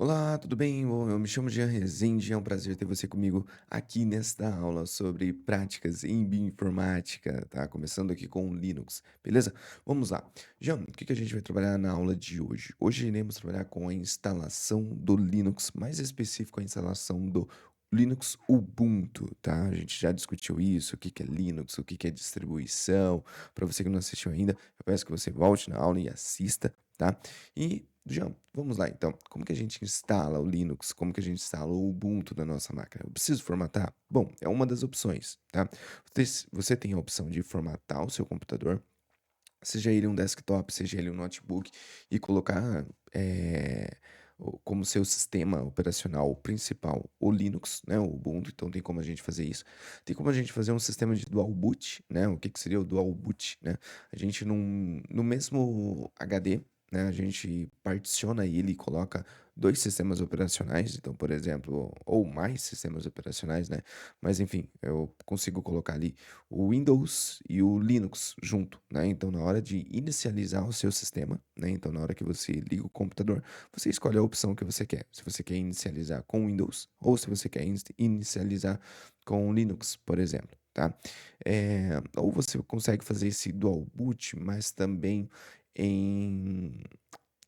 Olá, tudo bem? Bom, eu me chamo Jean Rezende, é um prazer ter você comigo aqui nesta aula sobre práticas em bioinformática, tá? Começando aqui com o Linux, beleza? Vamos lá. Jean, o que que a gente vai trabalhar na aula de hoje? Hoje iremos trabalhar com a instalação do Linux, mais específico a instalação do Linux Ubuntu, tá? A gente já discutiu isso, o que que é Linux, o que que é distribuição. Para você que não assistiu ainda, eu peço que você volte na aula e assista, tá? E, Jean, vamos lá então. Como que a gente instala o Linux? Como que a gente instala o Ubuntu na nossa máquina? Eu preciso formatar? Bom, é uma das opções, tá? Você tem a opção de formatar o seu computador, seja ele um desktop, seja ele um notebook, e colocar como seu sistema operacional principal o Linux, né, o Ubuntu. Então tem como a gente fazer isso. Tem como a gente fazer um sistema de dual boot, né? O que que seria o dual boot, né? A gente no mesmo HD, né, a gente particiona ele e coloca dois sistemas operacionais, então, por exemplo, ou mais sistemas operacionais, né? Mas enfim, eu consigo colocar ali o Windows e o Linux junto, né? Então, na hora de inicializar o seu sistema, né? Então, na hora que você liga o computador, você escolhe a opção que você quer. Se você quer inicializar com Windows ou se você quer inicializar com Linux, por exemplo, tá? Ou você consegue fazer esse dual boot, mas também em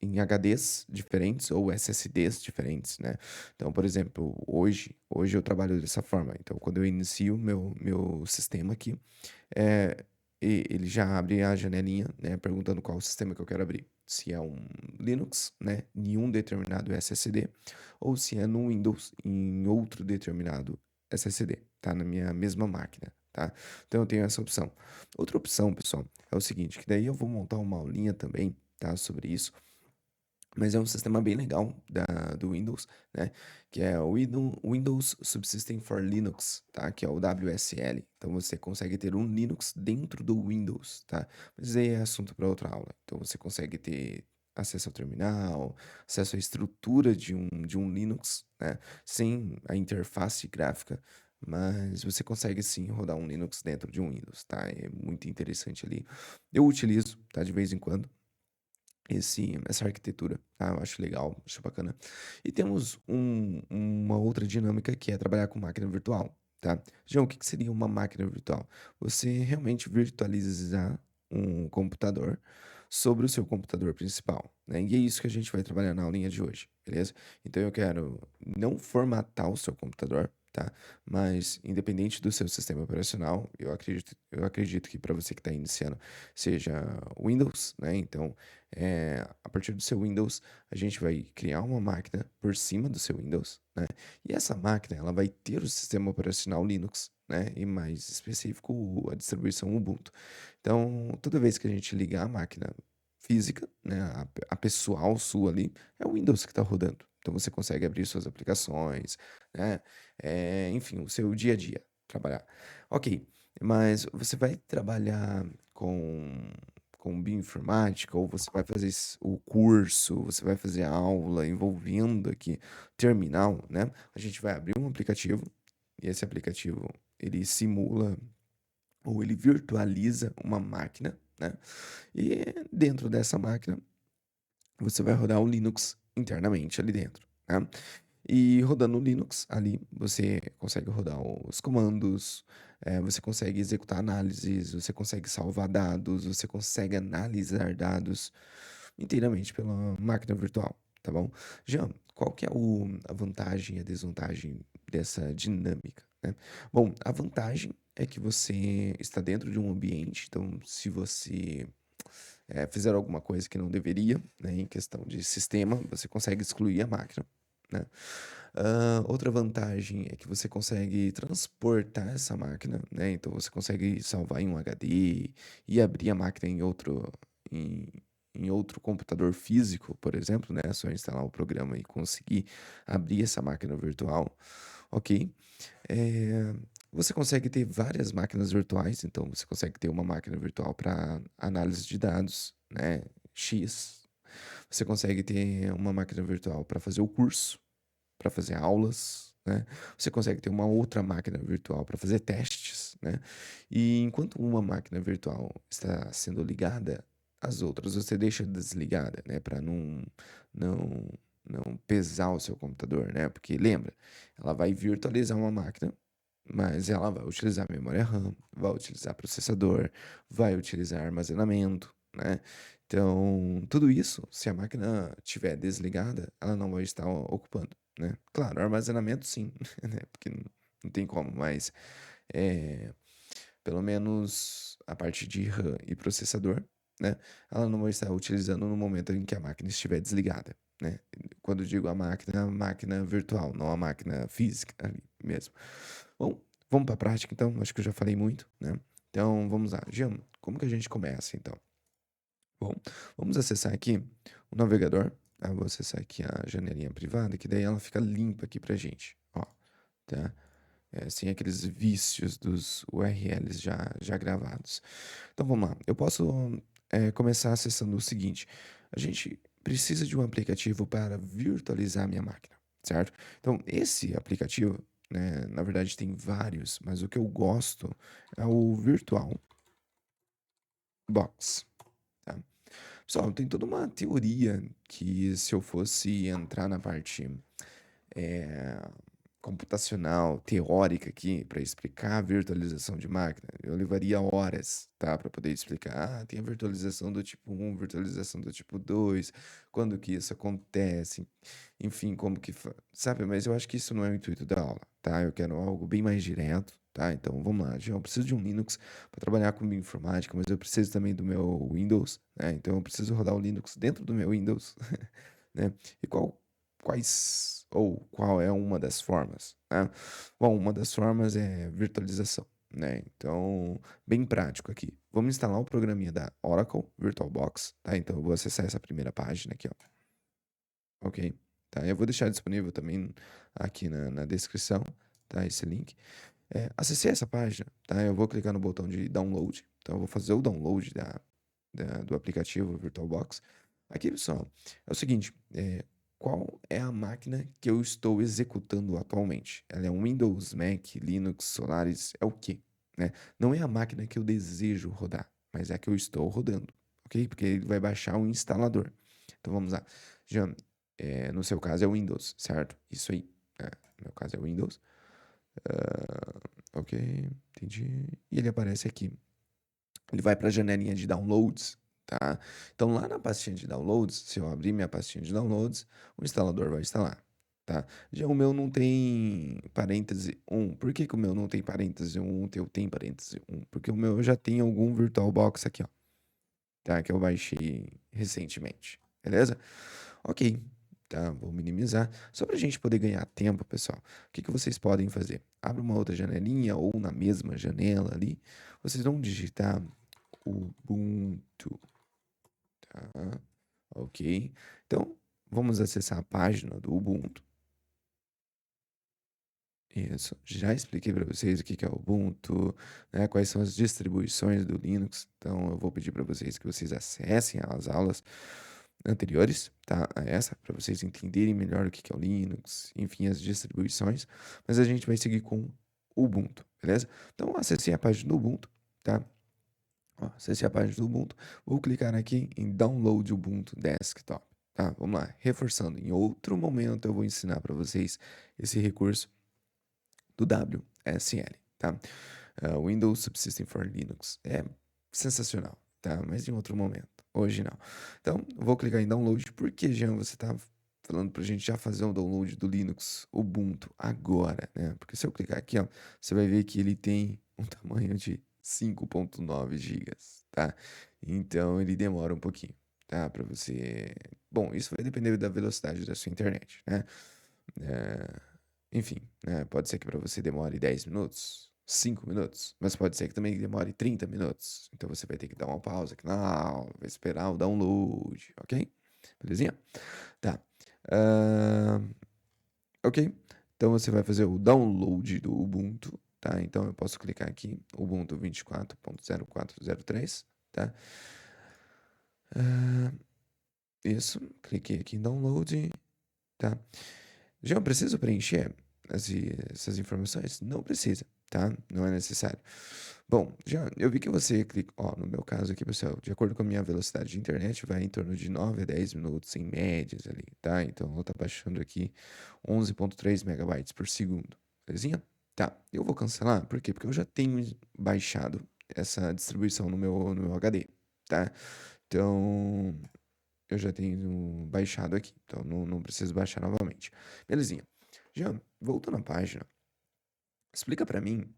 em HDs diferentes ou SSDs diferentes, né? Então, por exemplo, hoje eu trabalho dessa forma. Então, quando eu inicio meu sistema aqui, eh, ele já abre a janelinha, né, perguntando qual o sistema que eu quero abrir. Se é um Linux, né, em um determinado SSD, ou se é no Windows em outro determinado SSD, tá? Na minha mesma máquina, tá? Então eu tenho essa opção. Outra opção, pessoal, é o seguinte, que daí eu vou montar uma aulinha também, tá, sobre isso, mas é um sistema bem legal do Windows, né? Que é o Windows Subsystem for Linux, tá? Que é o WSL. Então você consegue ter um Linux dentro do Windows, tá? Mas aí é assunto para outra aula. Então você consegue ter acesso ao terminal, acesso à estrutura de um Linux, né? Sem a interface gráfica. Mas você consegue sim rodar um Linux dentro de um Windows, tá? É muito interessante ali. Eu utilizo, tá? De vez em quando essa arquitetura, tá? Eu acho legal, acho bacana. E temos uma outra dinâmica que é trabalhar com máquina virtual, tá? João, o que que seria uma máquina virtual? Você realmente virtualizar um computador sobre o seu computador principal, né? E é isso que a gente vai trabalhar na aulinha de hoje, beleza? Então eu quero não formatar o seu computador, tá? Mas independente do seu sistema operacional, eu acredito que para você que está iniciando seja Windows, né? Então a partir do seu Windows, a gente vai criar uma máquina por cima do seu Windows, né? E essa máquina, ela vai ter o sistema operacional Linux, né? E mais específico, a distribuição Ubuntu. Então, toda vez que a gente ligar a máquina física, né? A pessoal sua ali, é o Windows que está rodando. Então, você consegue abrir suas aplicações, né? Enfim, o seu dia a dia, trabalhar. Ok, mas você vai trabalhar com bioinformática, ou você vai fazer o curso, você vai fazer a aula envolvendo aqui terminal, né? A gente vai abrir um aplicativo e esse aplicativo ele simula ou ele virtualiza uma máquina, né? E dentro dessa máquina você vai rodar o Linux internamente ali dentro, né? E rodando o Linux ali, você consegue rodar os comandos, você consegue executar análises, você consegue salvar dados, você consegue analisar dados inteiramente pela máquina virtual, tá bom? Jean, qual que é a vantagem e a desvantagem dessa dinâmica, né? Bom, a vantagem é que você está dentro de um ambiente, então se você fizer alguma coisa que não deveria, né, em questão de sistema, você consegue excluir a máquina, né? Outra vantagem é que você consegue transportar essa máquina, né? Então você consegue salvar em um HD e abrir a máquina em, em outro computador físico, por exemplo, né? É só instalar o programa e conseguir abrir essa máquina virtual, ok? Eh, Você consegue ter várias máquinas virtuais, então você consegue ter uma máquina virtual para análise de dados, né? X. Você consegue ter uma máquina virtual para fazer o curso, para fazer aulas, né? Você consegue ter uma outra máquina virtual para fazer testes, né? E enquanto uma máquina virtual está sendo ligada, as outras você deixa desligada, né? Para não não pesar o seu computador, né? Porque lembra, ela vai virtualizar uma máquina, mas ela vai utilizar memória RAM, vai utilizar processador, vai utilizar armazenamento, né? Então, tudo isso, se a máquina estiver desligada, ela não vai estar ocupando, né? Claro, armazenamento sim, né? Porque não tem como, mas é, pelo menos a parte de RAM e processador, né? Ela não vai estar utilizando no momento em que a máquina estiver desligada, né? Quando eu digo a máquina virtual, não a máquina física ali mesmo. Bom, vamos para a prática então. Acho que eu já falei muito, né? Então vamos lá. Jean, como que a gente começa então? Bom, vamos acessar aqui o navegador. Tá? Vou acessar aqui a janelinha privada, que daí ela fica limpa aqui pra gente. Ó, tá? Sem aqueles vícios dos URLs já gravados. Então vamos lá. Eu posso começar acessando o seguinte: a gente precisa de um aplicativo para virtualizar a minha máquina, certo? Então, esse aplicativo, né, na verdade tem vários, mas o que eu gosto é o VirtualBox. Tá? Pessoal, tem toda uma teoria que se eu fosse entrar na parte eh, computacional, teórica aqui, para explicar a virtualização de máquina, eu levaria horas, tá? Para poder explicar, tem a virtualização do tipo um, virtualização do tipo 2, quando que isso acontece, enfim, como que, sabe? Mas eu acho que isso não é o intuito da aula, tá? Eu quero algo bem mais direto, tá? Então, vamos lá. Eu preciso de um Linux para trabalhar com informática, mas eu preciso também do meu Windows, né? Então, eu preciso rodar o Linux dentro do meu Windows, né? E quais ou qual é uma das formas, né? Bom, uma das formas é virtualização, né? Então, bem prático aqui. Vamos instalar o programinha da Oracle VirtualBox, tá? Então, eu vou acessar essa primeira página aqui, ó. Ok? Tá? Eu vou deixar disponível também aqui na descrição, tá? Esse link. Acessei essa página, tá? Eu vou clicar no botão de download. Então, eu vou fazer o download do aplicativo VirtualBox. Aqui, pessoal, é o seguinte: qual é a máquina que eu estou executando atualmente? Ela é um Windows, Mac, Linux, Solaris, é o quê? Né? Não é a máquina que eu desejo rodar, mas é a que eu estou rodando, ok? Porque ele vai baixar o instalador. Então, vamos lá. Já, no seu caso é Windows, certo? Isso aí. No meu caso é Windows. Ok, entendi. E ele aparece aqui. Ele vai para a janelinha de downloads, tá? Então lá na pastinha de downloads, se eu abrir minha pastinha de downloads, o instalador vai instalar, tá? Já o meu não tem parêntese 1. Por que que o meu não tem parêntese 1? O teu tem parêntese 1? Porque o meu já tem algum VirtualBox aqui, ó, tá? Que eu baixei recentemente, beleza? Ok, tá? Vou minimizar. Só para a gente poder ganhar tempo, pessoal, o que que vocês podem fazer? Abre uma outra janelinha ou na mesma janela ali, vocês vão digitar Ubuntu, tá? Ok. Então, vamos acessar a página do Ubuntu. Isso. Já expliquei para vocês o que que é o Ubuntu, né? Quais são as distribuições do Linux. Então, eu vou pedir para vocês que vocês acessem as aulas anteriores, tá? A essa, para vocês entenderem melhor o que que é o Linux, enfim, as distribuições. Mas a gente vai seguir com o Ubuntu, beleza? Então, acessei a página do Ubuntu, tá? Ó, acessei a página do Ubuntu. Vou clicar aqui em Download Ubuntu Desktop. Tá, vamos lá. Reforçando, em outro momento eu vou ensinar para vocês esse recurso do WSL, tá? Windows Subsystem for Linux. É sensacional, tá? Mas em outro momento. Hoje não. Então, vou clicar em Download. Por que, Jean, você tá falando pra gente já fazer o download do Linux Ubuntu agora, né? Porque se eu clicar aqui, ó, você vai ver que ele tem um tamanho de 5.9 gigas, tá? Então, ele demora um pouquinho, tá? Para você... Bom, isso vai depender da velocidade da sua internet, né? É, enfim, né? Pode ser que para você demore 10 minutos, 5 minutos, mas pode ser que também demore 30 minutos. Então você vai ter que dar uma pausa aqui na aula, vai esperar o download, ok? Belezinha? Tá. Ah, ok. Então você vai fazer o download do Ubuntu, tá? Então eu posso clicar aqui, Ubuntu 24.0403, tá? Ah, isso, cliquei aqui em download, tá? Já eu preciso preencher essas informações? Não precisa, tá? Não é necessário. Bom, já eu vi que você clica, ó, no meu caso aqui, pessoal, de acordo com a minha velocidade de internet, vai em torno de 9 a 10 minutos em médias ali, tá? Então ela tá baixando aqui 11,3 megabytes por segundo, belezinha? Tá, eu vou cancelar, por quê? Porque eu já tenho baixado essa distribuição no meu HD, tá? Então, eu já tenho baixado aqui, então não preciso baixar novamente. Belezinha. Já, voltando à página, explica pra mim,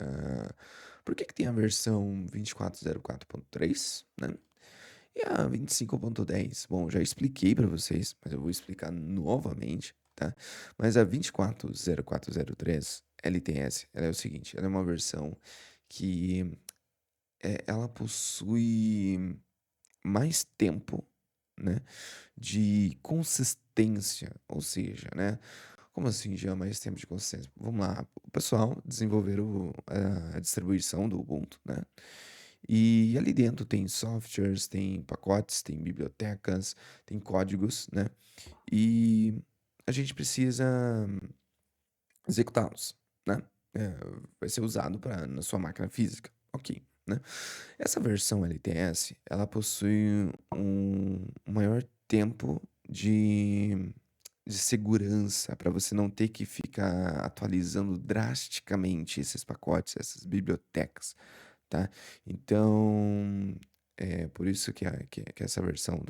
ah, por que que tem a versão 2404.3, né? E a 25.10? Bom, já expliquei pra vocês, mas eu vou explicar novamente, tá? Mas a 240403 LTS, ela é o seguinte, ela é uma versão que ela possui mais tempo, né, de consistência, ou seja, né, como assim já mais tempo de consistência? Vamos lá, o pessoal desenvolveram a distribuição do Ubuntu, né, e ali dentro tem softwares, tem pacotes, tem bibliotecas, tem códigos, né, e a gente precisa executá-los, né, eh, vai ser usado para na sua máquina física, ok, né. Essa versão LTS, ela possui um maior tempo de segurança para você não ter que ficar atualizando drasticamente esses pacotes, essas bibliotecas, tá? Então, é por isso que essa versão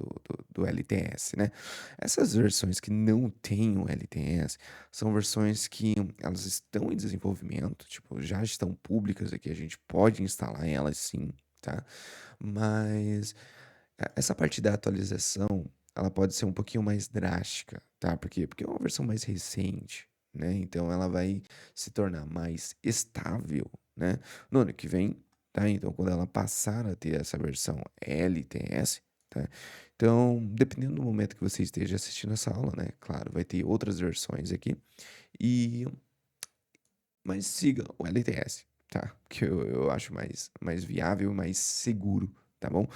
do LTS, né? Essas versões que não têm o LTS são versões que elas estão em desenvolvimento, tipo, já estão públicas aqui, a gente pode instalar elas sim, tá? Mas essa parte da atualização, ela pode ser um pouquinho mais drástica, tá? Por quê? Porque é uma versão mais recente, né? Então ela vai se tornar mais estável, né? No ano que vem, tá? Então quando ela passar a ter essa versão LTS, tá? Então, dependendo do momento que você esteja assistindo essa aula, né? Claro, vai ter outras versões aqui. E mas siga o LTS, tá? Que eu acho mais viável, mais seguro, tá bom?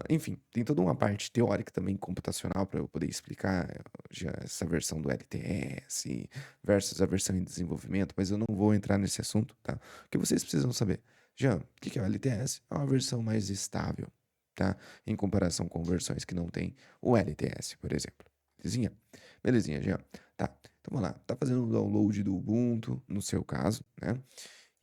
Enfim, tem toda uma parte teórica também computacional para eu poder explicar já essa versão do LTS versus a versão em desenvolvimento, mas eu não vou entrar nesse assunto, tá? O que vocês precisam saber? Jean, o que que é o LTS? É uma versão mais estável, tá? Em comparação com versões que não tem o LTS, por exemplo. Belezinha? Belezinha, Jean. Tá, então vamos lá. Tá fazendo o download do Ubuntu, no seu caso, né?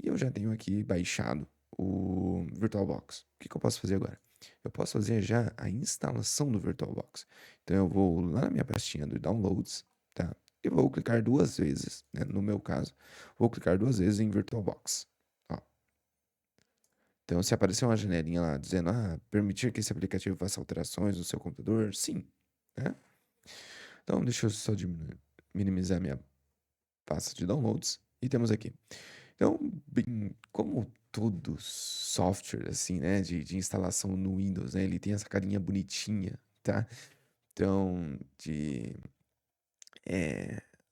E eu já tenho aqui baixado o VirtualBox. O que que eu posso fazer agora? Eu posso fazer já a instalação do VirtualBox. Então eu vou lá na minha pastinha do Downloads, tá? E vou clicar duas vezes, né? No meu caso, vou clicar duas vezes em VirtualBox. Ó. Então se aparecer uma janelinha lá dizendo, permitir que esse aplicativo faça alterações no seu computador, sim, né? Então deixa eu só minimizar minha pasta de downloads e temos aqui. Então, bem, como todo software, assim, né, de instalação no Windows, né, ele tem essa carinha bonitinha, tá? Então,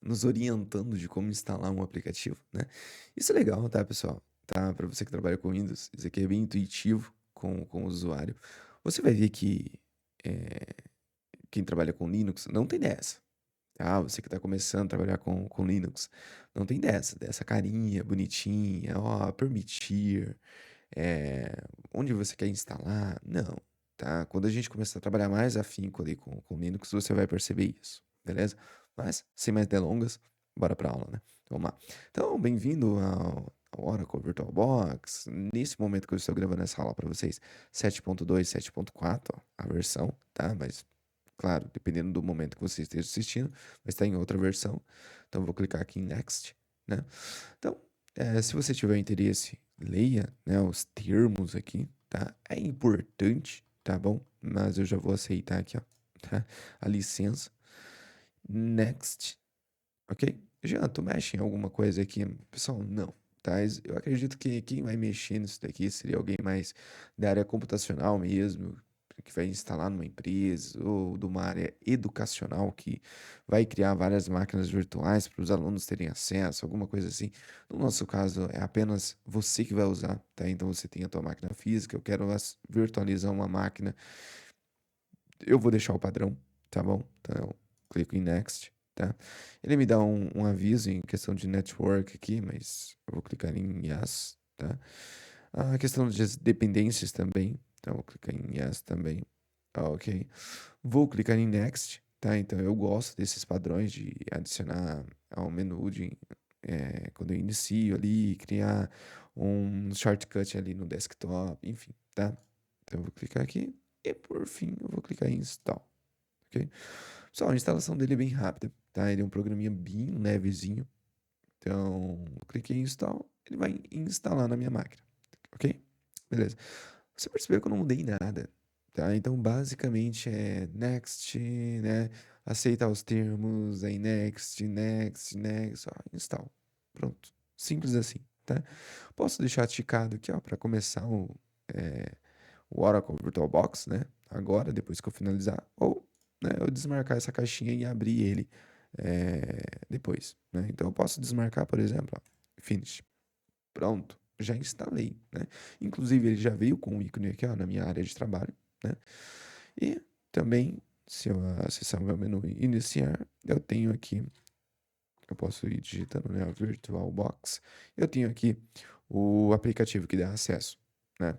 nos orientando de como instalar um aplicativo, né? Isso é legal, tá, pessoal? Tá? Para você que trabalha com Windows, isso aqui é bem intuitivo com o usuário. Você vai ver que quem trabalha com Linux não tem dessa. Ah, você que está começando a trabalhar com Linux, não tem dessa carinha bonitinha, ó, permitir, eh, onde você quer instalar, não, tá? Quando a gente começar a trabalhar mais afinco ali com Linux, você vai perceber isso, beleza? Mas, sem mais delongas, bora pra aula, né? Vamos lá. Então, bem-vindo ao Oracle VirtualBox. Nesse momento que eu estou gravando essa aula para vocês, 7.2, 7.4, ó, a versão, tá? Mas claro, dependendo do momento que você esteja assistindo, vai estar em outra versão. Então, eu vou clicar aqui em Next, né? Então, se você tiver interesse, leia, né, os termos aqui, tá? É importante, tá bom? Mas eu já vou aceitar aqui, ó, tá? A licença. Next, ok? Já, tu mexe em alguma coisa aqui? Pessoal, não. Tá? Eu acredito que quem vai mexer nisso daqui seria alguém mais da área computacional mesmo, que vai instalar numa empresa, ou de uma área educacional que vai criar várias máquinas virtuais para os alunos terem acesso, alguma coisa assim. No nosso caso, é apenas você que vai usar, tá? Então você tem a tua máquina física, eu quero virtualizar uma máquina, eu vou deixar o padrão, tá bom? Então, eu clico em Next. tá? Ele me dá um aviso em questão de network aqui, mas eu vou clicar em Yes, tá? A questão de dependências também, então eu vou clicar em Yes também. Ok. Vou clicar em Next, tá? Então eu gosto desses padrões de adicionar ao menu quando eu inicio ali, criar um shortcut ali no desktop, enfim, tá? Então eu vou clicar aqui e por fim eu vou clicar em Install, ok? Só a instalação dele é bem rápida, tá? Ele é um programinha bem levezinho. Então, cliquei em Install, ele vai instalar na minha máquina, ok? Beleza. Você percebeu que eu não mudei nada, tá? Então, basicamente é next, né? Aceitar os termos, aí next, next, next, ó, install. Pronto. Simples assim, tá? Posso deixar ticado aqui, ó, para começar o Oracle VirtualBox, né? Agora, depois que eu finalizar, ou, né, eu desmarcar essa caixinha e abrir ele depois, né? Então, eu posso desmarcar, por exemplo, ó, finish. Pronto, já instalei, né? Inclusive, ele já veio com o ícone aqui, ó, na minha área de trabalho, né? E também, se eu acessar o meu menu e iniciar, eu tenho aqui, eu posso ir digitando, né, o VirtualBox, eu tenho aqui o aplicativo que dá acesso, né?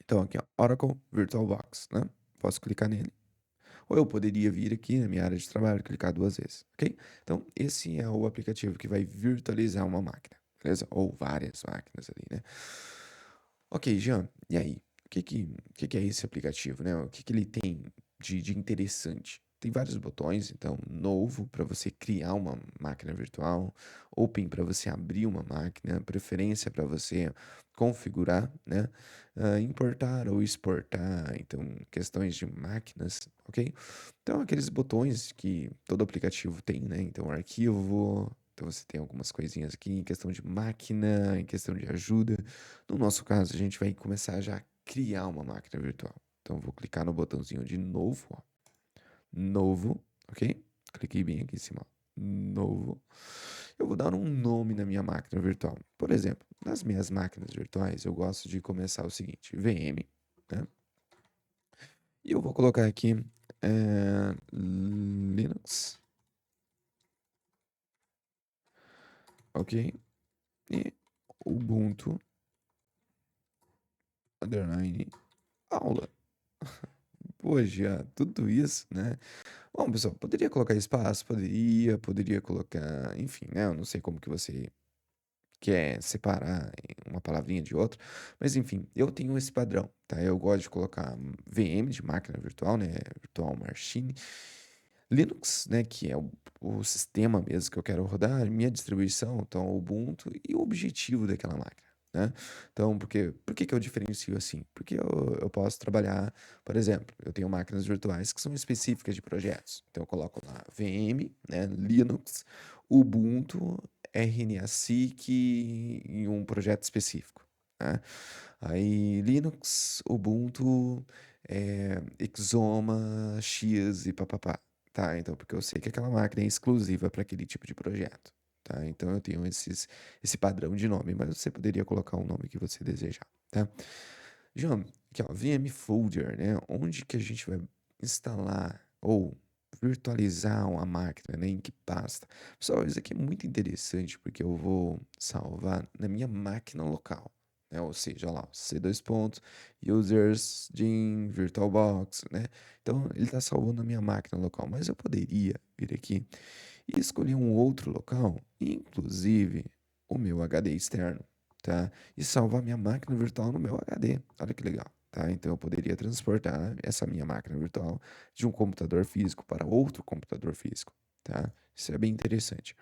Então, aqui, ó, Oracle VirtualBox, né? Posso clicar nele. Ou eu poderia vir aqui na minha área de trabalho e clicar duas vezes, ok? Então, esse é o aplicativo que vai virtualizar uma máquina, beleza? Ou várias máquinas ali, né? Ok, Jean, e aí? O que que é esse aplicativo, né? O que que ele tem de interessante? Tem vários botões, então, novo para você criar uma máquina virtual, open para você abrir uma máquina, preferência para você configurar, né? Importar ou exportar, então, questões de máquinas, ok? Então, aqueles botões que todo aplicativo tem, né? Então, arquivo, então você tem algumas coisinhas aqui em questão de máquina, em questão de ajuda. No nosso caso, a gente vai começar já a criar uma máquina virtual. Então, eu vou clicar no botãozinho de novo, ó. Novo, ok? Cliquei bem aqui em cima, ó. Novo. Eu vou dar um nome na minha máquina virtual. Por exemplo, nas minhas máquinas virtuais, eu gosto de começar o seguinte, VM, né? E eu vou colocar aqui Linux, ok? E Ubuntu, underline, aula. Poxa, tudo isso, né? Bom, pessoal, poderia colocar espaço, poderia colocar, enfim, né? Eu não sei como que você quer separar uma palavrinha de outra, mas enfim, eu tenho esse padrão, tá? Eu gosto de colocar VM de máquina virtual, né? Virtual Machine, Linux, né? Que é o sistema mesmo que eu quero rodar, minha distribuição, então o Ubuntu e o objetivo daquela máquina. Né? Então, por que que eu diferencio assim? Porque eu posso trabalhar, por exemplo, eu tenho máquinas virtuais que são específicas de projetos. Então, eu coloco lá VM, né, Linux, Ubuntu, RNA-Seq em um projeto específico. Né? Aí, Linux, Ubuntu, Exoma, X e papapá. Tá, então, porque eu sei que aquela máquina é exclusiva para aquele tipo de projeto. Tá? Então eu tenho esse padrão de nome, mas você poderia colocar o nome que você desejar, tá? João, aqui ó, VM Folder, né? Onde que a gente vai instalar ou virtualizar uma máquina, né? Em que pasta? Pessoal, isso aqui é muito interessante porque eu vou salvar na minha máquina local, né? Ou seja, lá, C2 pontos, users, Jim, VirtualBox, né? Então ele está salvando na minha máquina local, mas eu poderia vir aqui e escolher um outro local, inclusive o meu HD externo, tá? E salvar minha máquina virtual no meu HD. Olha que legal, tá? Então eu poderia transportar essa minha máquina virtual de um computador físico para outro computador físico, tá? Isso é bem interessante.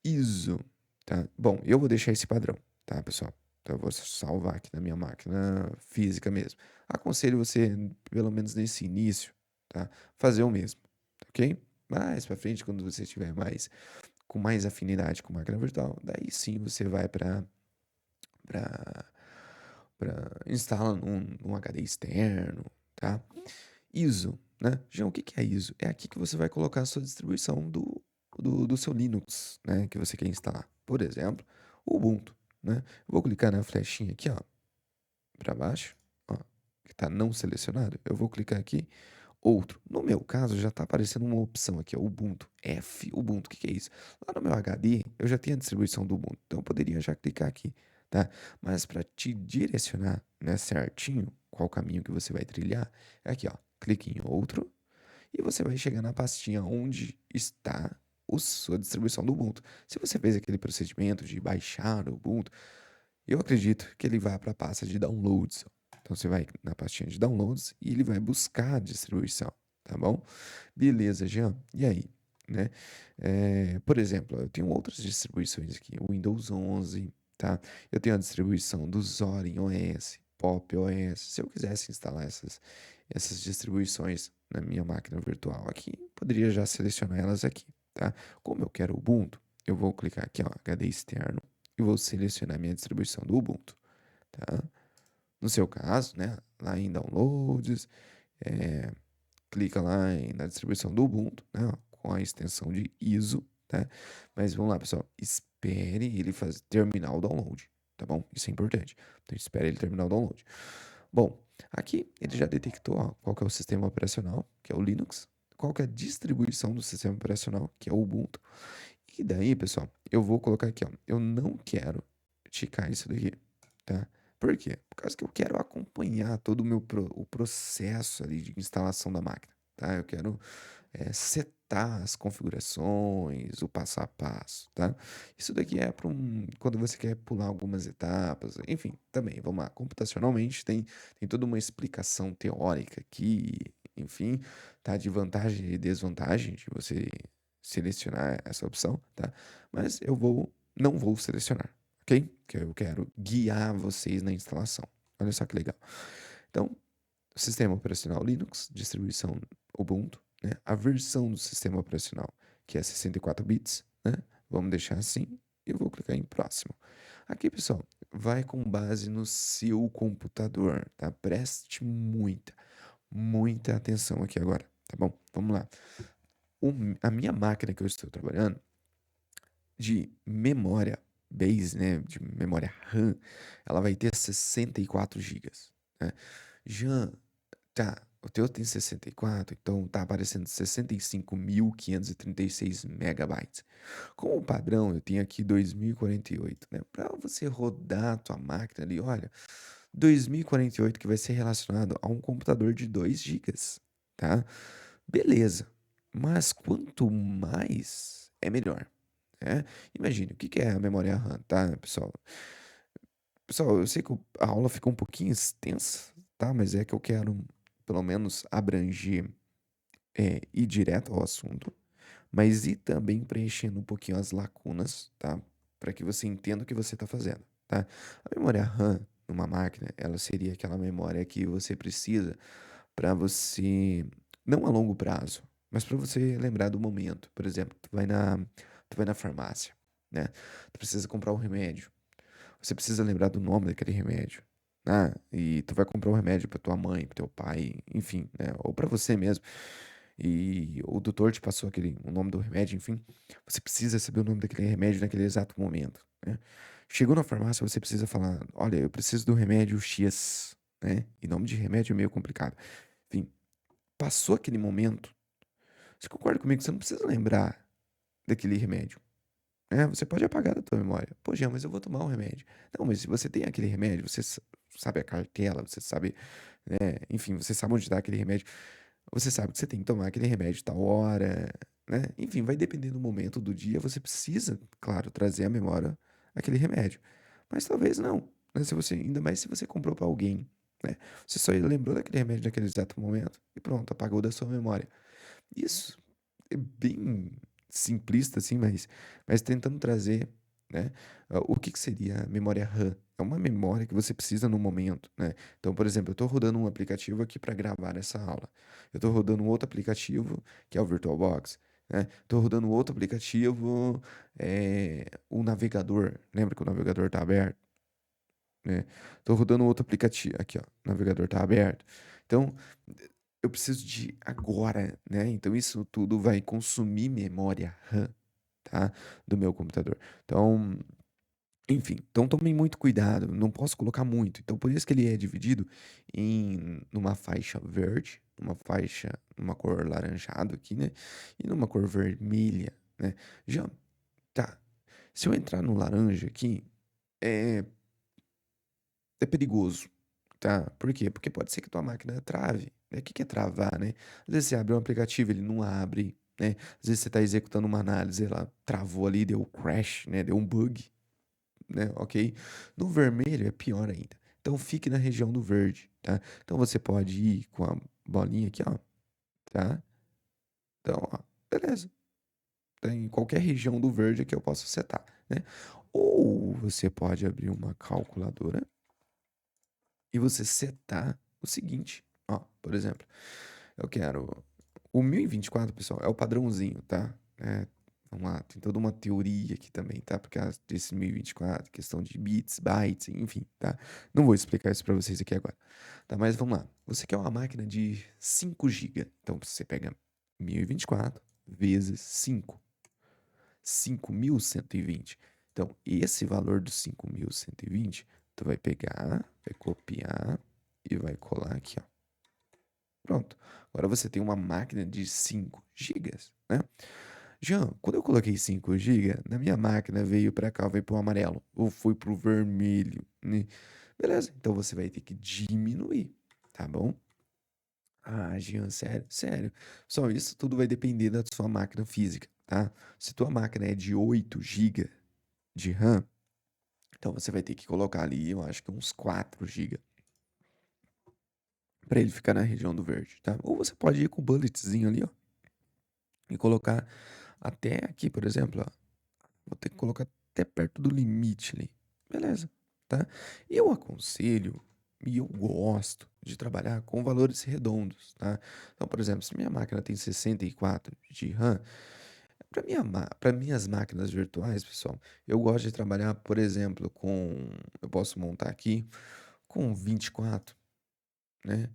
ISO, tá? Bom, eu vou deixar esse padrão, tá, pessoal? Então eu vou salvar aqui na minha máquina física mesmo. Aconselho você, pelo menos nesse início, tá? Fazer o mesmo, ok? Mais pra frente, quando você estiver com mais afinidade com máquina virtual, daí sim você vai para instala num HD externo, tá? ISO, né? Já o que que é ISO? É aqui que você vai colocar a sua distribuição do seu Linux, né? Que você quer instalar. Por exemplo, o Ubuntu, né? Eu vou clicar na flechinha aqui, ó, para baixo, ó, que tá não selecionado. Eu vou clicar aqui, outro. No meu caso, já está aparecendo uma opção aqui, ó, Ubuntu, F, Ubuntu, o que que é isso? Lá no meu HD, eu já tenho a distribuição do Ubuntu, então eu poderia já clicar aqui, tá? Mas para te direcionar, né, certinho, qual caminho que você vai trilhar, é aqui, ó, clique em outro, e você vai chegar na pastinha onde está a sua distribuição do Ubuntu. Se você fez aquele procedimento de baixar o Ubuntu, eu acredito que ele vai para a pasta de downloads. Então você vai na pastinha de downloads e ele vai buscar a distribuição, tá bom? Beleza, Jean. E aí, né? Por exemplo, eu tenho outras distribuições aqui, o Windows 11, tá? Eu tenho a distribuição do Zorin OS, Pop OS. Se eu quisesse instalar essas distribuições na minha máquina virtual aqui, poderia já selecionar elas aqui, tá? Como eu quero Ubuntu, eu vou clicar aqui, ó, HD externo, e vou selecionar minha distribuição do Ubuntu, tá? No seu caso, né, lá em Downloads, é, clica lá na distribuição do Ubuntu, né, com a extensão de ISO, tá? Mas vamos lá, pessoal, espere ele terminar o download, tá bom? Isso é importante. Então espere ele terminar o download. Bom, aqui ele já detectou, ó, qual que é o sistema operacional, que é o Linux, qual que é a distribuição do sistema operacional, que é o Ubuntu. E daí, pessoal, eu vou colocar aqui, ó, eu não quero ticar isso daqui, tá? Por quê? Por causa que eu quero acompanhar todo o o processo ali de instalação da máquina, tá? Eu quero setar as configurações, o passo a passo, tá? Isso daqui é para quando você quer pular algumas etapas, enfim, também, vamos lá, computacionalmente tem toda uma explicação teórica aqui, enfim, tá? De vantagem e desvantagem de você selecionar essa opção, tá? Mas não vou selecionar, ok? Porque eu quero guiar vocês na instalação. Olha só que legal. Então, sistema operacional Linux, distribuição Ubuntu, né? A versão do sistema operacional, que é 64 bits, né? Vamos deixar assim e eu vou clicar em próximo. Aqui, pessoal, vai com base no seu computador, tá? Preste muita atenção aqui agora, tá bom? Vamos lá. A minha máquina que eu estou trabalhando de memória base, né, de memória RAM, ela vai ter 64 gigas, né? Já tá, o teu tem 64, então tá aparecendo 65.536 megabytes. Como padrão, eu tenho aqui 2048, né? Para você rodar a tua máquina ali, olha, 2048 que vai ser relacionado a um computador de 2 gigas, tá? Beleza. Mas quanto mais é melhor, né? Imagine, o que que é a memória RAM, tá, pessoal? Pessoal, eu sei que a aula ficou um pouquinho extensa, tá? Mas é que eu quero, pelo menos, abranger, ir direto ao assunto, mas ir também preenchendo um pouquinho as lacunas, tá? Para que você entenda o que você está fazendo, tá? A memória RAM numa máquina, ela seria aquela memória que você precisa para você, não a longo prazo, mas para você lembrar do momento. Por exemplo, tu vai na farmácia, né? Tu precisa comprar um remédio. Você precisa lembrar do nome daquele remédio. Ah, e tu vai comprar um remédio para tua mãe, para teu pai, enfim, né? Ou para você mesmo. E o doutor te passou o nome do remédio, enfim. Você precisa saber o nome daquele remédio naquele exato momento, né? Chegou na farmácia, você precisa falar: olha, eu preciso do remédio X, né? E nome de remédio é meio complicado. Enfim, passou aquele momento. Você concorda comigo? Você não precisa lembrar daquele remédio. Você pode apagar da tua memória. Pô, Jean, mas eu vou tomar um remédio. Não, mas se você tem aquele remédio, você sabe a cartela, você sabe, né? Enfim, você sabe onde dá aquele remédio. Você sabe que você tem que tomar aquele remédio tal hora, né? Enfim, vai depender do momento do dia. Você precisa, claro, trazer à memória aquele remédio. Mas talvez não, né? Se você, ainda mais se você comprou para alguém, né? Você só lembrou daquele remédio naquele exato momento e pronto, apagou da sua memória. Isso é bem simplista, assim, mas tentando trazer, né, o que que seria a memória RAM? É uma memória que você precisa no momento, né? Então, por exemplo, eu estou rodando um aplicativo aqui para gravar essa aula. Eu estou rodando um outro aplicativo, que é o VirtualBox, né? Estou rodando outro aplicativo, o navegador. Lembra que o navegador está aberto, né? Estou rodando outro aplicativo. Aqui, ó, o navegador está aberto. Então, eu preciso de agora, né? Então isso tudo vai consumir memória RAM, tá? Do meu computador. Então, enfim, então tomem muito cuidado, não posso colocar muito. Então por isso que ele é dividido em numa faixa verde, numa faixa, numa cor laranjado aqui, né? E numa cor vermelha, né? Já, tá. Se eu entrar no laranja aqui, é, é perigoso, tá? Por quê? Porque pode ser que tua máquina trave, né? O que que é travar, né? Às vezes você abre um aplicativo, ele não abre, né? Às vezes você está executando uma análise, ela travou ali, deu crash, né? Deu um bug, né? Ok? No vermelho é pior ainda. Então fique na região do verde, tá? Então você pode ir com a bolinha aqui, ó, tá? Então, ó, beleza. Tem qualquer região do verde que eu posso setar, né? Ou você pode abrir uma calculadora e você setar o seguinte, ó, por exemplo, eu quero o 1024, pessoal, é o padrãozinho, tá? Vamos lá, tem toda uma teoria aqui também, tá? Porque desse 1024, questão de bits, bytes, enfim, tá? Não vou explicar isso pra vocês aqui agora, tá? Mas vamos lá. Você quer uma máquina de 5 GB, então você pega 1024 vezes 5, 5.120. Então, esse valor dos 5.120, tu vai pegar, vai copiar e vai colar aqui, ó. Pronto. Agora você tem uma máquina de 5 gigas, né? Jean, quando eu coloquei 5 gigas, na minha máquina veio pra cá, veio pro amarelo, ou foi pro vermelho, né? Beleza, então você vai ter que diminuir, tá bom? Ah, Jean, sério, sério. Só isso tudo vai depender da sua máquina física, tá? Se tua máquina é de 8 gigas de RAM, então você vai ter que colocar ali, eu acho que uns 4 gigas para ele ficar na região do verde, tá? Ou você pode ir com o bulletzinho ali, ó, e colocar até aqui, por exemplo, ó. Vou ter que colocar até perto do limite ali. Beleza, tá? Eu aconselho e eu gosto de trabalhar com valores redondos, tá? Então, por exemplo, se minha máquina tem 64 de RAM, para minhas máquinas virtuais, pessoal, eu gosto de trabalhar, por exemplo, eu posso montar aqui com 24, né?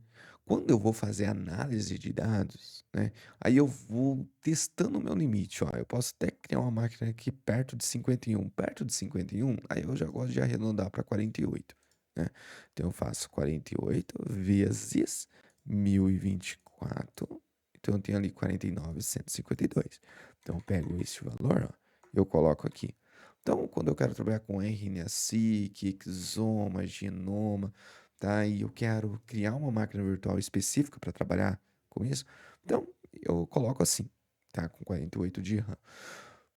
Quando eu vou fazer análise de dados, né? Aí eu vou testando o meu limite, ó. Eu posso até criar uma máquina aqui perto de 51, perto de 51, aí eu já gosto de arredondar para 48, né? Então eu faço 48 vezes 1024, então eu tenho ali 49.152. Então eu pego esse valor, ó, eu coloco aqui. Então, quando eu quero trabalhar com RNA-seq, exoma, genoma, tá? E eu quero criar uma máquina virtual específica para trabalhar com isso, então eu coloco assim, tá? Com 48 de RAM.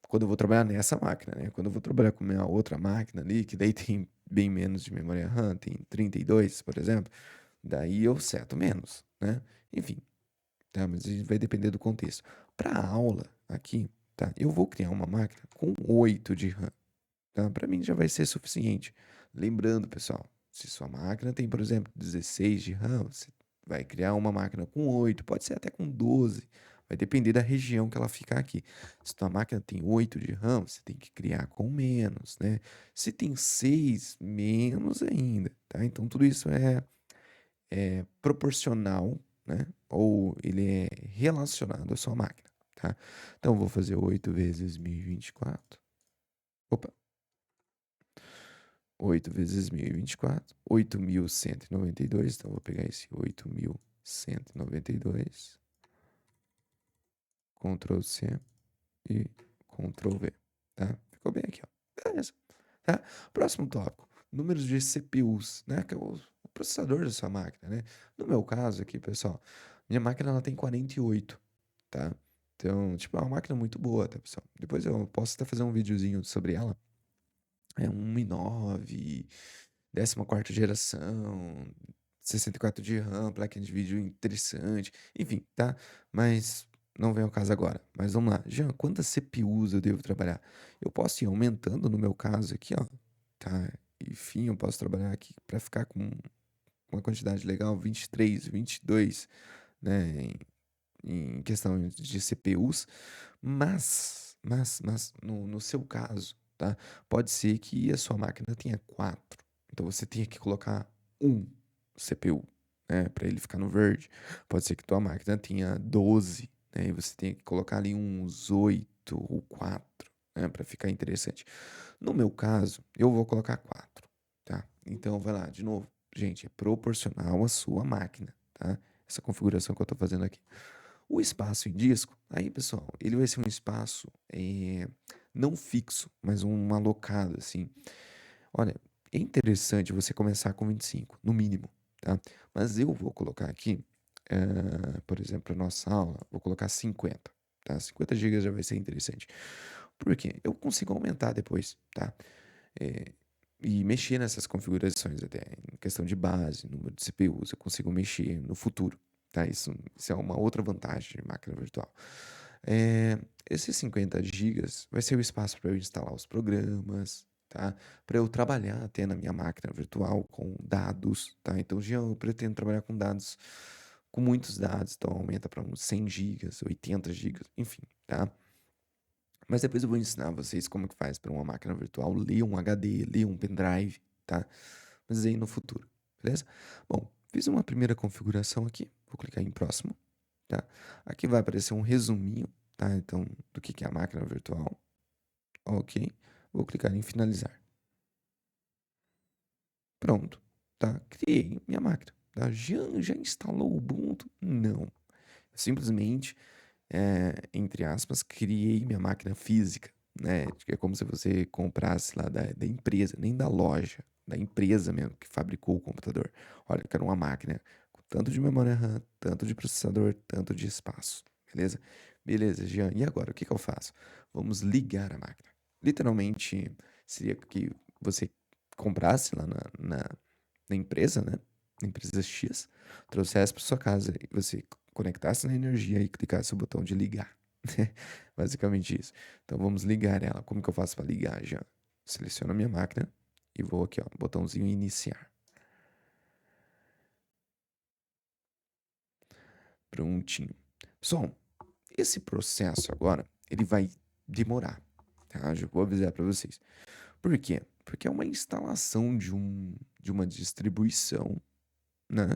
Quando eu vou trabalhar nessa máquina, né? Quando eu vou trabalhar com minha outra máquina ali, que daí tem bem menos de memória RAM, tem 32, por exemplo, daí eu seto menos, né? Enfim, tá? Mas isso vai depender do contexto. Para a aula aqui, tá? Eu vou criar uma máquina com 8 de RAM, tá? Para mim já vai ser suficiente. Lembrando, pessoal, se sua máquina tem, por exemplo, 16 de RAM, você vai criar uma máquina com 8, pode ser até com 12, vai depender da região que ela ficar aqui. Se tua máquina tem 8 de RAM, você tem que criar com menos, né? Se tem 6, menos ainda, tá? Então tudo isso é proporcional, né? Ou ele é relacionado à sua máquina, tá? Então eu vou fazer 8 vezes 1024. Opa, 8 vezes 1024, 8.192. Então, vou pegar esse 8.192, Ctrl C e Ctrl V, tá? Ficou bem aqui, ó. Beleza, tá? Próximo tópico, números de CPUs, né? Que é o processador da sua máquina, né? No meu caso aqui, pessoal, minha máquina ela tem 48, tá? Então, tipo, é uma máquina muito boa, tá, pessoal? Depois eu posso até fazer um videozinho sobre ela. É um i9, 14ª geração, 64 de RAM, placa de vídeo interessante, enfim, tá? Mas não vem ao caso agora. Mas vamos lá. Jean, quantas CPUs eu devo trabalhar? Eu posso ir aumentando no meu caso aqui, ó, tá? Enfim, eu posso trabalhar aqui para ficar com uma quantidade legal, 23, 22, né? Em questão de CPUs, mas no seu caso, tá? Pode ser que a sua máquina tenha quatro, então você tenha que colocar um CPU, né, para ele ficar no verde. Pode ser que tua máquina tenha 12, né, e você tenha que colocar ali uns 8 ou 4, né, para ficar interessante. No meu caso, eu vou colocar 4, tá? Então vai lá, de novo, gente, é proporcional à sua máquina, tá? essa configuração que eu estou fazendo aqui. O espaço em disco, aí pessoal, ele vai ser um espaço não fixo, mas um alocado, assim. Olha, é interessante você começar com 25, no mínimo, tá? Mas eu vou colocar aqui, por exemplo, a nossa aula, vou colocar 50, tá? 50 gigas já vai ser interessante. Por quê? Eu consigo aumentar depois, tá? Eh, e mexer nessas configurações até, em questão de base, número de CPUs, eu consigo mexer no futuro, tá? Isso é uma outra vantagem de máquina virtual. Eh, Esses 50 gigas vai ser o espaço para eu instalar os programas, tá? Para eu trabalhar até na minha máquina virtual com dados, tá? Então, já eu pretendo trabalhar com dados, com muitos dados, então aumenta para uns 100 gigas, 80 gigas, enfim, tá? Mas depois eu vou ensinar vocês como que faz para uma máquina virtual ler um HD, ler um pendrive, tá? Mas aí no futuro, beleza? Bom, fiz uma primeira configuração aqui, vou clicar em próximo, tá? Aqui vai aparecer um resuminho, tá? Então, do que é a máquina virtual. Ok, vou clicar em finalizar. Pronto, tá? Criei minha máquina, tá? Já instalou o Ubuntu? Não. Simplesmente entre aspas, criei minha máquina física, né? É como se você comprasse lá da empresa, nem da loja, da empresa mesmo que fabricou o computador. Olha, eu quero uma máquina com tanto de memória RAM, tanto de processador, tanto de espaço, beleza? Beleza, Jean. E agora, o que que eu faço? Vamos ligar a máquina. Literalmente, seria que você comprasse lá na empresa, né? Na empresa X, trouxesse para sua casa e você conectasse na energia e clicasse o botão de ligar. Basicamente isso. Então vamos ligar ela. Como que eu faço para ligar já? Seleciono a minha máquina e vou aqui, ó, botãozinho iniciar. Prontinho. Pessoal, esse processo agora, ele vai demorar, tá? Já vou avisar para vocês. Por quê? Porque é uma instalação de uma distribuição, né,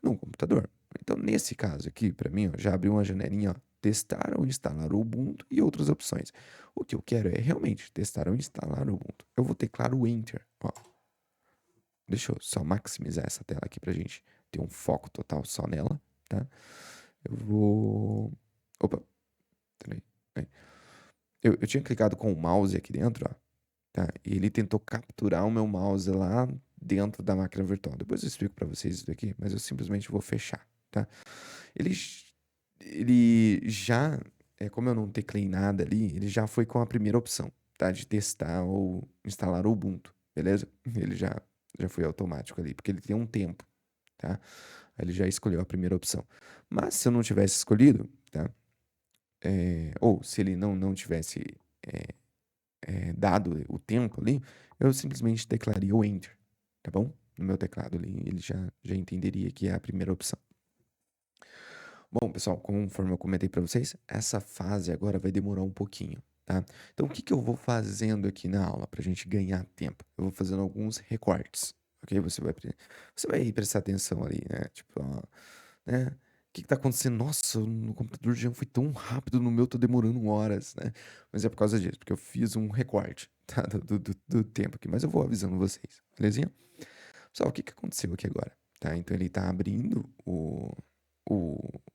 no computador. Então, nesse caso aqui, para mim, ó, já abriu uma janelinha, ó, testar ou instalar o Ubuntu e outras opções. O que eu quero é realmente testar ou instalar o Ubuntu. Eu vou teclar o Enter, ó. Deixa eu só maximizar essa tela aqui pra gente ter um foco total só nela, tá? Eu vou... Opa, peraí. Aí. Eu tinha clicado com o mouse aqui dentro, ó, tá? E ele tentou capturar o meu mouse lá dentro da máquina virtual. Depois eu explico para vocês isso daqui, mas eu simplesmente vou fechar, tá? Ele, ele já, como eu não teclei nada ali, ele já foi com a primeira opção, tá? De testar ou instalar o Ubuntu, beleza? Ele já foi automático ali, porque ele tem um tempo, tá? Aí ele já escolheu a primeira opção. Mas se eu não tivesse escolhido, tá? Ou se ele não tivesse é, dado o tempo ali, eu simplesmente declararia o Enter, tá bom? No meu teclado ali, ele já entenderia que é a primeira opção. Bom, pessoal, conforme eu comentei para vocês, essa fase agora vai demorar um pouquinho, tá? Então, o que que eu vou fazendo aqui na aula para a gente ganhar tempo? Eu vou fazendo alguns recortes, ok? Você vai prestar atenção ali, né? Tipo, ó, né? O que que tá acontecendo? Nossa, no computador já foi tão rápido, no meu tô demorando horas, né? Mas é por causa disso, porque eu fiz um recorte, tá? Do tempo aqui, mas eu vou avisando vocês, belezinha? Pessoal, o que que aconteceu aqui agora, tá? Então ele tá abrindo o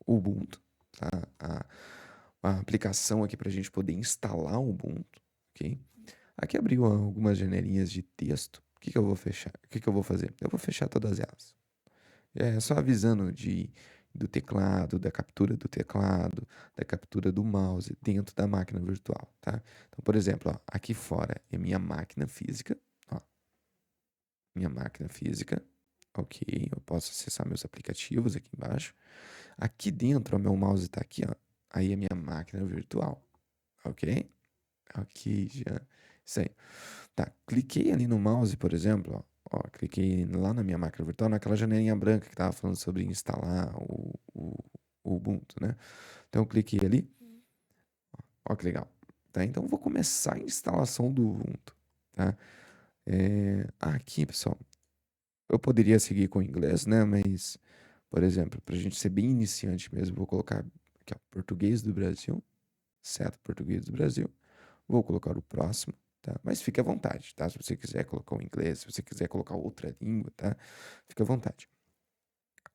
Ubuntu, tá? A aplicação aqui pra gente poder instalar o Ubuntu, ok? Aqui abriu algumas janelinhas de texto. O que que eu vou fechar? O que que eu vou fazer? Eu vou fechar todas elas. É só avisando do teclado, da captura do teclado, da captura do mouse dentro da máquina virtual, tá? Então, por exemplo, ó, aqui fora é minha máquina física, ó, minha máquina física, ok, eu posso acessar meus aplicativos aqui embaixo. Aqui dentro, o meu mouse tá aqui, ó, aí é minha máquina virtual, ok? Ok, já, isso aí. Tá, cliquei ali no mouse, por exemplo, ó, cliquei lá na minha máquina virtual, naquela janelinha branca que tava falando sobre instalar o Ubuntu, né? Então eu cliquei ali, ó que legal. Tá, então eu vou começar a instalação do Ubuntu, tá? Aqui, pessoal, eu poderia seguir com o inglês, né? Mas, por exemplo, pra gente ser bem iniciante mesmo, vou colocar aqui, ó, português do Brasil, certo? Português do Brasil. Vou colocar o próximo, tá? Mas fique à vontade, tá? Se você quiser colocar o inglês, se você quiser colocar outra língua, tá? Fique à vontade.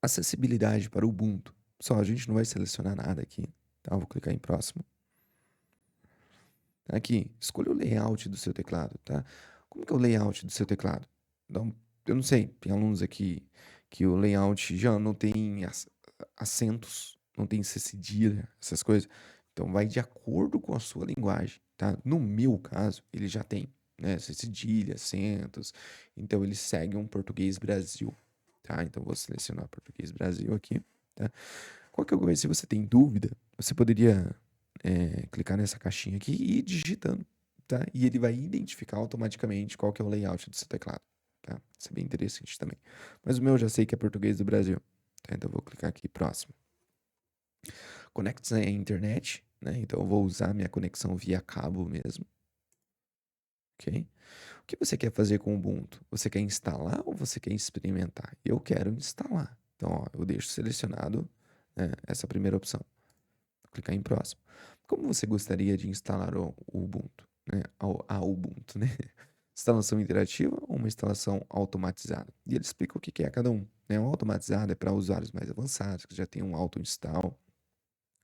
Acessibilidade para o Ubuntu, Só, a gente não vai selecionar nada aqui, tá? Eu vou clicar em próximo. Aqui, escolha o layout do seu teclado, tá? Como que é o layout do seu teclado? Eu não sei, tem alunos aqui que o layout já não tem acentos, não tem C cedilha, essas coisas. Então vai de acordo com a sua linguagem, tá? No meu caso, ele já tem, né? C cedilha, acentos. Então ele segue um português Brasil, tá? Então vou selecionar português Brasil aqui, tá? Qualquer coisa, se você tem dúvida, você poderia clicar nessa caixinha aqui e ir digitando, tá? E ele vai identificar automaticamente qual que é o layout do seu teclado, tá? Isso é bem interessante também. Mas o meu eu já sei que é português do Brasil, tá? Então eu vou clicar aqui próximo. Conecte-se à internet, né? Então eu vou usar minha conexão via cabo mesmo, ok? O que você quer fazer com o Ubuntu? Você quer instalar ou você quer experimentar? Eu quero instalar. Então, ó, eu deixo selecionado, né, essa primeira opção. Vou clicar em próximo. Como você gostaria de instalar o Ubuntu, né? A Ubuntu, né? Instalação interativa ou uma instalação automatizada? E ele explica o que que é cada um, né? O automatizado é para usuários mais avançados, que já tem um auto-install.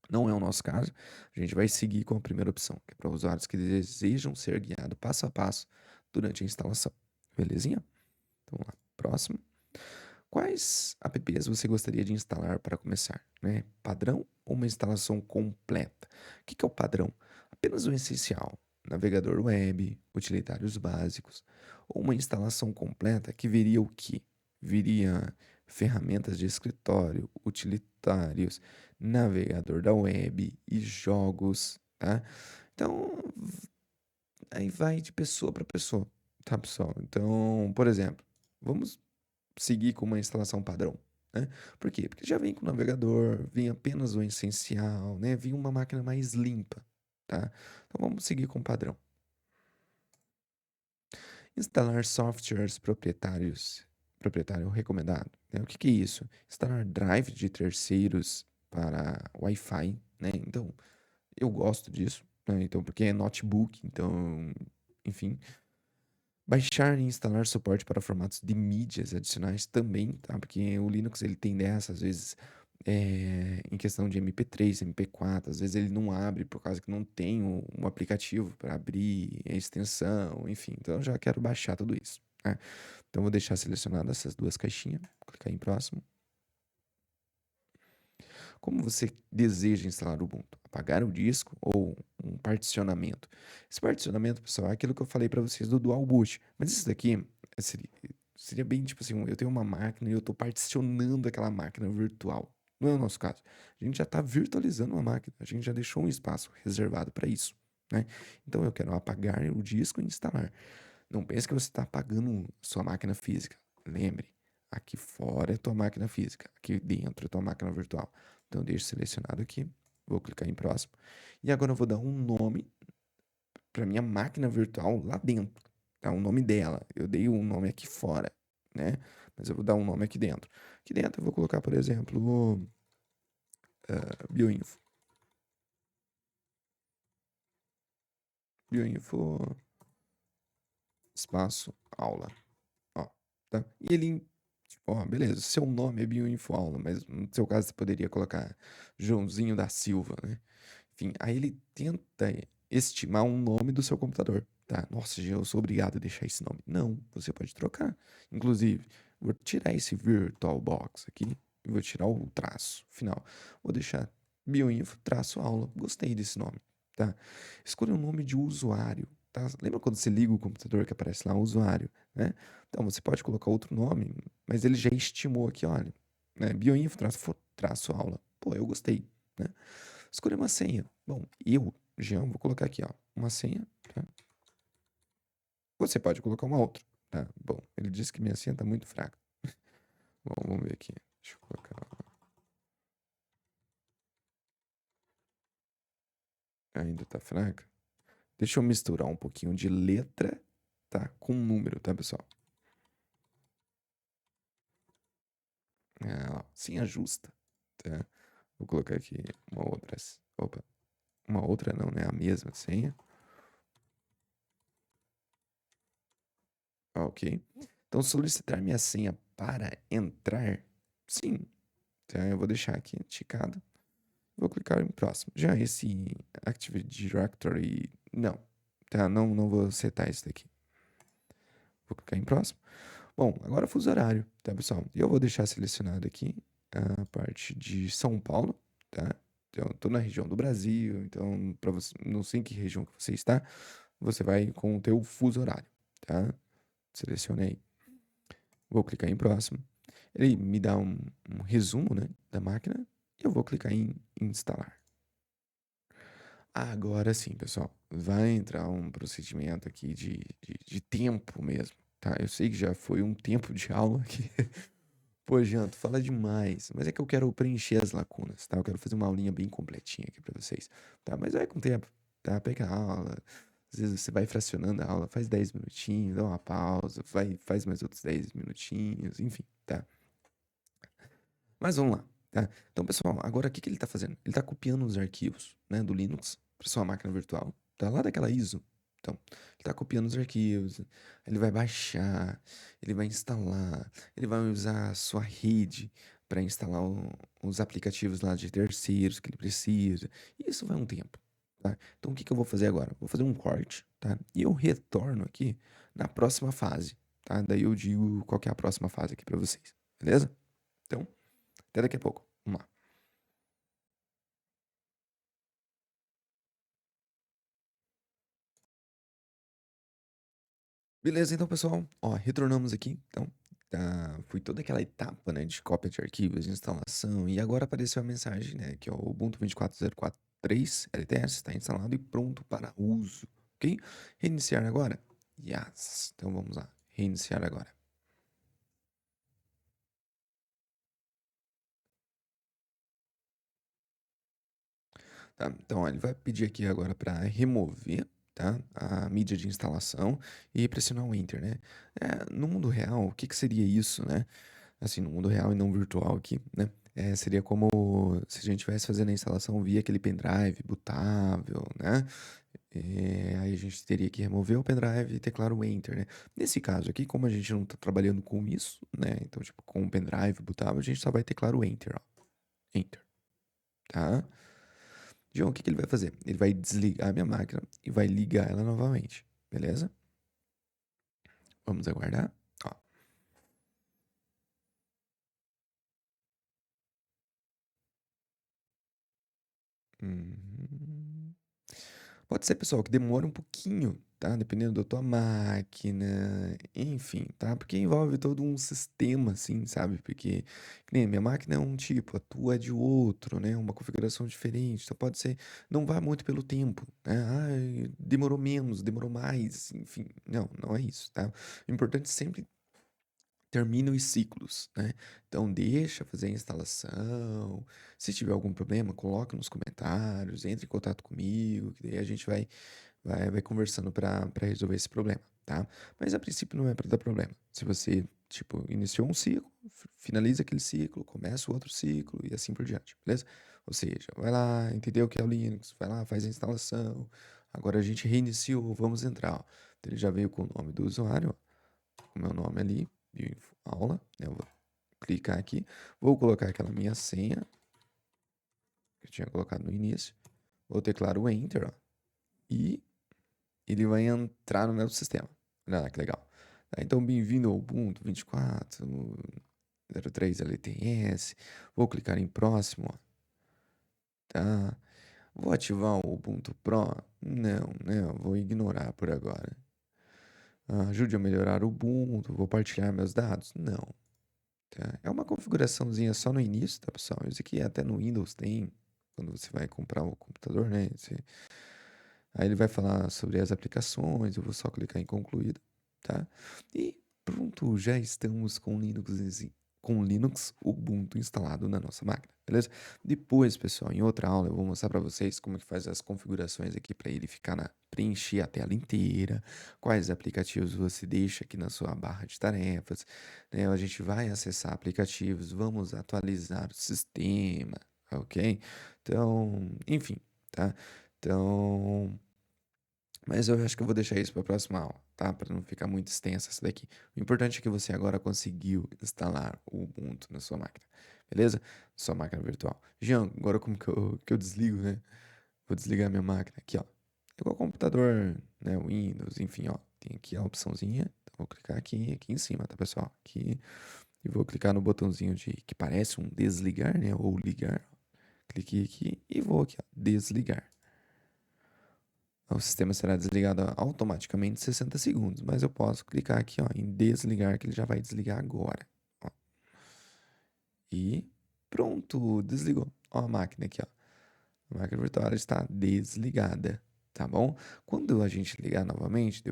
Não é o nosso caso. A gente vai seguir com a primeira opção, que é para usuários que desejam ser guiados passo a passo durante a instalação. Belezinha? Então, vamos lá. Próximo. Quais apps você gostaria de instalar para começar, né? Padrão ou uma instalação completa? O que que é o padrão? Apenas o essencial, navegador web, utilitários básicos, ou uma instalação completa que viria o quê? Viria ferramentas de escritório, utilitários, navegador da web e jogos, tá? Então, aí vai de pessoa para pessoa, tá, pessoal? Então, por exemplo, vamos seguir com uma instalação padrão, né? Por quê? Porque já vem com o navegador, vem apenas o essencial, né? Vem uma máquina mais limpa, tá? Então vamos seguir com o padrão. Instalar softwares proprietários, proprietário recomendado, né? O que que é isso? Instalar drive de terceiros para Wi-Fi, né? Então, eu gosto disso, né? Então, porque é notebook, então, enfim. Baixar e instalar suporte para formatos de mídias adicionais também, tá? Porque o Linux ele tem dessa, às vezes, em questão de MP3, MP4, às vezes ele não abre por causa que não tem um aplicativo para abrir a extensão, enfim. Então eu já quero baixar tudo isso, né? Então vou deixar selecionadas essas duas caixinhas, clicar em próximo. Como você deseja instalar o Ubuntu? Apagar o disco ou um particionamento? Esse particionamento, pessoal, é aquilo que eu falei para vocês do Dual Boot. Mas isso daqui seria bem tipo assim, eu tenho uma máquina e eu estou particionando aquela máquina virtual. Não é o nosso caso. A gente já está virtualizando uma máquina, a gente já deixou um espaço reservado para isso, né? Então eu quero apagar o disco e instalar. Não pense que você está apagando sua máquina física. Lembre, aqui fora é tua máquina física, aqui dentro é tua máquina virtual. Então, eu deixo selecionado aqui, vou clicar em próximo. E agora eu vou dar um nome para minha máquina virtual lá dentro, tá? O nome dela. Eu dei um nome aqui fora, né? Mas eu vou dar um nome aqui dentro. Aqui dentro eu vou colocar, por exemplo, Bioinfo. Bioinfo, espaço, aula. Ó, tá? E ele, tipo, ó, beleza, seu nome é Bioinfoaula, mas no seu caso você poderia colocar Joãozinho da Silva, né? Enfim, aí ele tenta estimar um nome do seu computador, tá? Nossa, eu sou obrigado a deixar esse nome. Não, você pode trocar. Inclusive, vou tirar esse VirtualBox aqui e vou tirar o traço final. Vou deixar Bioinfo traço aula. Gostei desse nome, tá? Escolha um nome de usuário, tá? Lembra quando você liga o computador que aparece lá, usuário, né? Então você pode colocar outro nome, mas ele já estimou aqui, olha, né? Bioinfo traço aula. Pô, eu gostei, né? Escolha uma senha. Bom, eu, Jean, vou colocar aqui, ó, uma senha, tá? Você pode colocar uma outra, tá? Bom, ele disse que minha senha tá muito fraca. Bom, vamos ver aqui. Deixa eu colocar. Ainda tá fraca. Deixa eu misturar um pouquinho de letra, tá? Com número, tá, pessoal? Ah, ó, senha justa, tá? Vou colocar aqui uma outra. Opa, uma outra não, né? A mesma senha. Ok. Então, solicitar minha senha para entrar? Sim. Então eu vou deixar aqui ticado. Vou clicar em próximo. Já esse Active Directory, não, tá? Não vou setar isso daqui. Vou clicar em próximo. Bom, agora é fuso horário, tá, pessoal? E eu vou deixar selecionado aqui a parte de São Paulo, tá? Então, eu tô na região do Brasil, então, para você, não sei em que região que você está, você vai com o teu fuso horário, tá? Selecionei. Vou clicar em próximo. Ele me dá um resumo, né, da máquina e eu vou clicar em instalar. Agora sim, pessoal, vai entrar um procedimento aqui de tempo mesmo, tá? Eu sei que já foi um tempo de aula aqui. Pô, Jean, tu fala demais, mas é que eu quero preencher as lacunas, tá? Eu quero fazer uma aulinha bem completinha aqui pra vocês, tá? Mas vai com o tempo, tá? Pega a aula, às vezes você vai fracionando a aula, faz 10 minutinhos, dá uma pausa, faz mais outros 10 minutinhos, enfim, tá? Mas vamos lá, tá? Então, pessoal, agora o que que ele tá fazendo? Ele tá copiando os arquivos, né, do Linux para sua máquina virtual, tá? Lá daquela ISO. Então, ele tá copiando os arquivos, ele vai baixar, ele vai instalar, ele vai usar a sua rede para instalar os aplicativos lá de terceiros que ele precisa. E isso vai um tempo, tá? Então, o que que eu vou fazer agora? Vou fazer um corte, tá? E eu retorno aqui na próxima fase, tá? Daí eu digo qual que é a próxima fase aqui para vocês, beleza? Então, até daqui a pouco. Vamos lá. Beleza, então, pessoal. Ó, retornamos aqui. Então, tá, foi toda aquela etapa, né, de cópia de arquivos, de instalação, e agora apareceu a mensagem, né, que é o Ubuntu 24.043 LTS está instalado e pronto para uso, ok? Reiniciar agora? Yes. Então, vamos lá. Reiniciar agora. Tá? Então, ó, ele vai pedir aqui agora para remover, tá? A mídia de instalação e pressionar o Enter, né? No mundo real, o que que seria isso, né? Assim, no mundo real e não virtual aqui, né? Seria como se a gente estivesse fazendo a instalação via aquele pendrive bootável, né? Aí a gente teria que remover o pendrive e teclar o Enter, né? Nesse caso aqui, como a gente não tá trabalhando com isso, né? Então, tipo, com o pendrive bootável, a gente só vai teclar o Enter, ó. Enter, tá? João, o que que ele vai fazer? Ele vai desligar a minha máquina e vai ligar ela novamente, beleza? Vamos aguardar. Ó. Uhum. Pode ser, pessoal, que demore um pouquinho, tá? Dependendo da tua máquina, enfim, tá? Porque envolve todo um sistema, assim, sabe? Porque, que nem minha máquina é um tipo, a tua é de outro, né? Uma configuração diferente. Então pode ser, não vai muito pelo tempo, né? Ai, demorou menos, demorou mais, enfim. Não é isso, tá? O importante é sempre termina os ciclos, né? Então deixa fazer a instalação. Se tiver algum problema, coloca nos comentários, entre em contato comigo, que daí a gente vai conversando para resolver esse problema, tá? Mas a princípio não é para dar problema. Se você, tipo, iniciou um ciclo, finaliza aquele ciclo, começa o outro ciclo e assim por diante, beleza? Ou seja, vai lá, entendeu o que é o Linux, vai lá, faz a instalação. Agora a gente reiniciou, vamos entrar, ó. Então, ele já veio com o nome do usuário, ó, o meu nome ali, de aula, né? Eu vou clicar aqui, vou colocar aquela minha senha que eu tinha colocado no início, vou teclar o Enter, ó, e ele vai entrar no meu sistema. Olha lá que legal. Tá, então, bem-vindo ao Ubuntu 24.03 LTS. Vou clicar em próximo, ó, tá? Vou ativar o Ubuntu Pro? Não, né? Eu vou ignorar por agora. Ajude a melhorar o Ubuntu, vou partilhar meus dados? Não, tá? É uma configuraçãozinha só no início, tá, pessoal? Isso aqui até no Windows tem, quando você vai comprar o computador, né? Aí ele vai falar sobre as aplicações, eu vou só clicar em concluído, tá? E pronto, já estamos com Linux Ubuntu instalado na nossa máquina, beleza? Depois, pessoal, em outra aula eu vou mostrar para vocês como que faz as configurações aqui para ele ficar preencher a tela inteira, quais aplicativos você deixa aqui na sua barra de tarefas, né? A gente vai acessar aplicativos, vamos atualizar o sistema, ok? Então, enfim, tá? Então, mas eu acho que eu vou deixar isso para a próxima aula, tá? Para não ficar muito extensa essa daqui. O importante é que você agora conseguiu instalar o Ubuntu na sua máquina. beleza? Sua máquina virtual. Jean, agora como que eu desligo, né? Vou desligar minha máquina aqui, ó. Igual computador, né? Windows, enfim, ó. Tem aqui a opçãozinha. Então, vou clicar aqui em cima, tá, pessoal? Aqui. E vou clicar no botãozinho de que parece um desligar, né? Ou ligar. Cliquei aqui e vou aqui, ó, desligar. O sistema será desligado automaticamente em 60 segundos, mas eu posso clicar aqui, ó, em desligar, que ele já vai desligar agora. Ó. E pronto, desligou. Ó a máquina aqui, ó. A máquina virtual está desligada, tá bom? Quando a gente ligar novamente,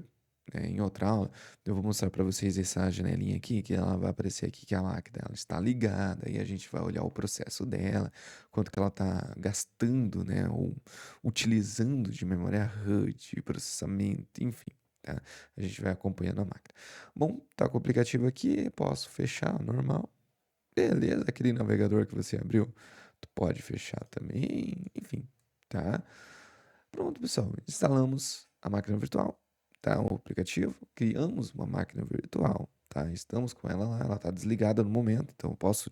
em outra aula, eu vou mostrar para vocês essa janelinha aqui, que ela vai aparecer aqui que a máquina ela está ligada e a gente vai olhar o processo dela, quanto que ela está gastando, né, ou utilizando de memória RAM, de processamento, enfim, tá? A gente vai acompanhando a máquina. Bom, tá com o aplicativo aqui, posso fechar, normal. Beleza, aquele navegador que você abriu, tu pode fechar também, enfim, tá? Pronto, pessoal, instalamos a máquina virtual, tá? O aplicativo, criamos uma máquina virtual, tá? Estamos com ela lá, ela tá desligada no momento, então eu posso,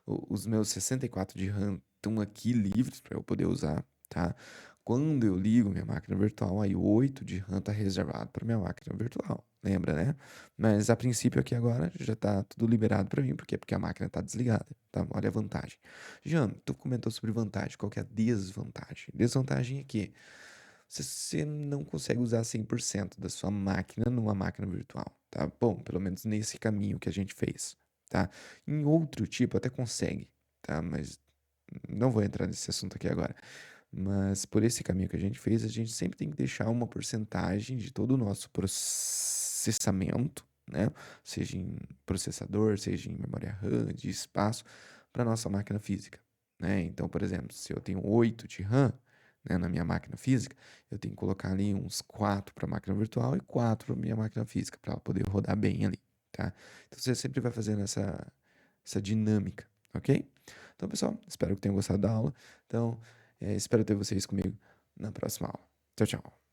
os meus 64 de RAM estão aqui livres para eu poder usar, tá? Quando eu ligo minha máquina virtual, aí 8 de RAM tá reservado para minha máquina virtual, lembra, né? Mas a princípio aqui agora já tá tudo liberado para mim, por quê? Porque a máquina tá desligada, tá? Olha a vantagem. Jean, tu comentou sobre vantagem, qual que é a desvantagem? Desvantagem é que você não consegue usar 100% da sua máquina numa máquina virtual, tá? Bom, pelo menos nesse caminho que a gente fez, tá? Em outro tipo até consegue, tá? Mas não vou entrar nesse assunto aqui agora. Mas por esse caminho que a gente fez, a gente sempre tem que deixar uma porcentagem de todo o nosso processamento, né? Seja em processador, seja em memória RAM, de espaço, para nossa máquina física, né? Então, por exemplo, se eu tenho 8 de RAM, né, na minha máquina física, eu tenho que colocar ali uns 4 para a máquina virtual e 4 para minha máquina física, para ela poder rodar bem ali, tá? Então você sempre vai fazendo essa dinâmica, ok? Então, pessoal, espero que tenham gostado da aula. Então, espero ter vocês comigo na próxima aula. Tchau, tchau.